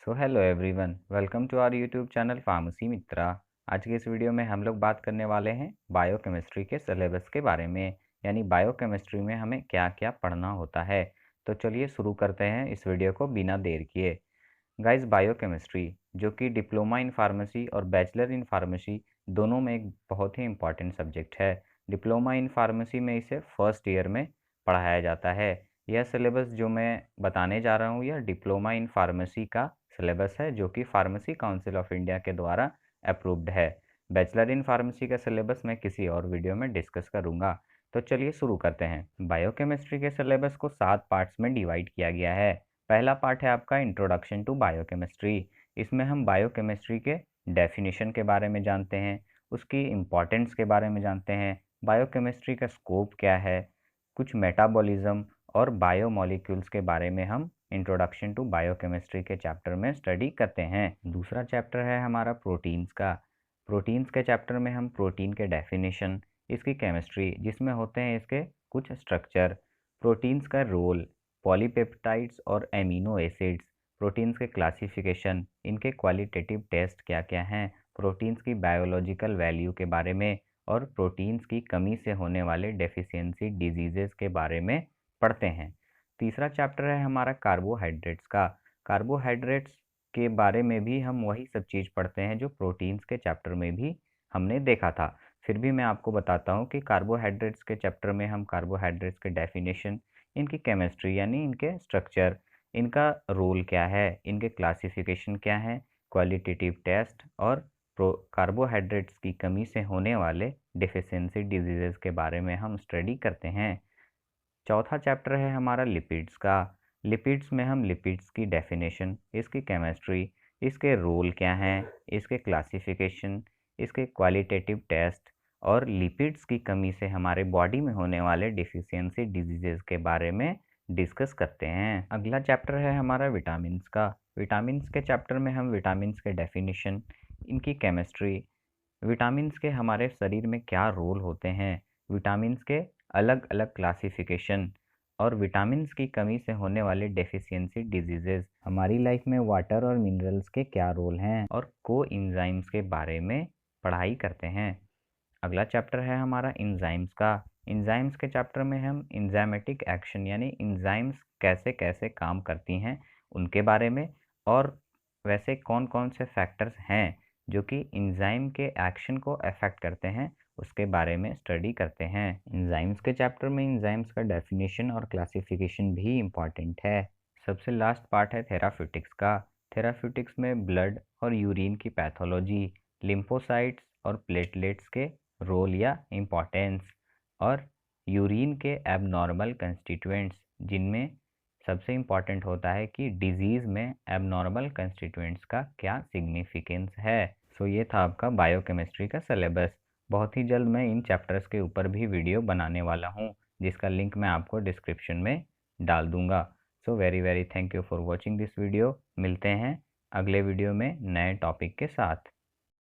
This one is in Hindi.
So hello everyone, welcome to our YouTube channel pharmacy Mitra. आज की इस वीडियो में हम लोग बात करने वाले हैं बायोकेमिस्ट्री के सिलेबस के बारे में, यानी बायोकेमिस्ट्री में हमें क्या क्या पढ़ना होता है। तो चलिए शुरू करते हैं इस वीडियो को बिना देर किए। गाइस, बायोकेमिस्ट्री जो कि डिप्लोमा इन फार्मेसी और बैचलर इन फार्मेसी दोनों में एक बहुत ही इम्पॉर्टेंट सब्जेक्ट है। डिप्लोमा इन फार्मेसी में इसे फर्स्ट ईयर में पढ़ाया जाता है। यह सिलेबस जो मैं बताने जा रहा हूँ यह डिप्लोमा इन फार्मेसी का सिलेबस है, जो कि फार्मेसी काउंसिल ऑफ इंडिया के द्वारा अप्रूव्ड है। बैचलर इन फार्मेसी का सिलेबस मैं किसी और वीडियो में डिस्कस करूँगा। तो चलिए शुरू करते हैं। बायोकेमिस्ट्री के सिलेबस को 7 पार्ट्स में डिवाइड किया गया है। पहला पार्ट है आपका इंट्रोडक्शन टू बायोकेमिस्ट्री। इसमें हम बायोकेमिस्ट्री के डेफिनेशन के बारे में जानते हैं, उसकी इम्पॉर्टेंस के बारे में जानते हैं, बायोकेमिस्ट्री का स्कोप क्या है, कुछ मेटाबॉलिज्म और बायोमॉलिक्यूल्स के बारे में हम इंट्रोडक्शन टू बायोकेमिस्ट्री के चैप्टर में स्टडी करते हैं। दूसरा चैप्टर है हमारा प्रोटीन्स का। प्रोटीन्स के चैप्टर में हम प्रोटीन के डेफिनेशन, इसकी केमिस्ट्री जिसमें होते हैं इसके कुछ स्ट्रक्चर, प्रोटीन्स का रोल, पॉलीपेप्टाइड्स और एमिनो एसिड्स, प्रोटीन्स के क्लासिफिकेशन, इनके क्वालिटेटिव टेस्ट क्या क्या हैं, प्रोटीन्स की बायोलॉजिकल वैल्यू के बारे में और प्रोटीन्स की कमी से होने वाले डेफिशिएंसी डिजीजेस के बारे में पढ़ते हैं। तीसरा चैप्टर है हमारा कार्बोहाइड्रेट्स का। कार्बोहाइड्रेट्स के बारे में भी हम वही सब चीज़ पढ़ते हैं जो प्रोटीन्स के चैप्टर में भी हमने देखा था। फिर भी मैं आपको बताता हूँ कि कार्बोहाइड्रेट्स के चैप्टर में हम कार्बोहाइड्रेट्स के डेफिनेशन, इनकी केमिस्ट्री यानी इनके स्ट्रक्चर, इनका रोल क्या है, इनके क्लासिफिकेशन क्या है, क्वालिटेटिव टेस्ट और कार्बोहाइड्रेट्स की कमी से होने वाले डिफिशियंसी डिजीजेस के बारे में हम स्टडी करते हैं। चौथा चैप्टर है हमारा लिपिड्स का। लिपिड्स में हम लिपिड्स की डेफिनेशन, इसकी केमिस्ट्री, इसके रोल क्या हैं, इसके क्लासिफिकेशन, इसके क्वालिटेटिव टेस्ट और लिपिड्स की कमी से हमारे बॉडी में होने वाले डिफिशियंसी डिजीजेस के बारे में डिस्कस करते हैं। अगला चैप्टर है हमारा विटामिन्स का। विटामिन्स के चैप्टर में हम विटामिन्स के डेफिनेशन, इनकी केमिस्ट्री, विटामिन्स के हमारे शरीर में क्या रोल होते हैं, विटामिन्स के अलग अलग क्लासिफिकेशन और विटामिन्स की कमी से होने वाले डेफिशिएंसी डिजीजेस, हमारी लाइफ में वाटर और मिनरल्स के क्या रोल हैं और को इंजाइम्स के बारे में पढ़ाई करते हैं। अगला चैप्टर है हमारा इंजाइम्स का। इंजाइम्स के चैप्टर में हम इंजाइमेटिक एक्शन यानी इंजाइम्स कैसे कैसे काम करती हैं उनके बारे में और वैसे कौन कौन से फैक्टर्स हैं जो कि इंजाइम के एक्शन को अफेक्ट करते हैं उसके बारे में स्टडी करते हैं। इंजाइम्स के चैप्टर में इंजाइम्स का डेफिनेशन और क्लासिफिकेशन भी इम्पॉर्टेंट है। सबसे लास्ट पार्ट है थेराप्यूटिक्स का। थेराप्यूटिक्स में ब्लड और यूरिन की पैथोलॉजी, लिम्फोसाइट्स और प्लेटलेट्स के रोल या इम्पॉर्टेंस और यूरिन के एबनॉर्मल कंस्टिट्यूएंट्स, जिनमें सबसे इम्पॉर्टेंट होता है कि डिजीज़ में एबनॉर्मल कंस्टिट्यूएंट्स का क्या सिग्निफिकेंस है। सो ये था आपका बायोकेमिस्ट्री का सिलेबस। बहुत ही जल्द मैं इन चैप्टर्स के ऊपर भी वीडियो बनाने वाला हूँ, जिसका लिंक मैं आपको डिस्क्रिप्शन में डाल दूँगा। So very very thank you for watching this video. मिलते हैं अगले वीडियो में नए टॉपिक के साथ।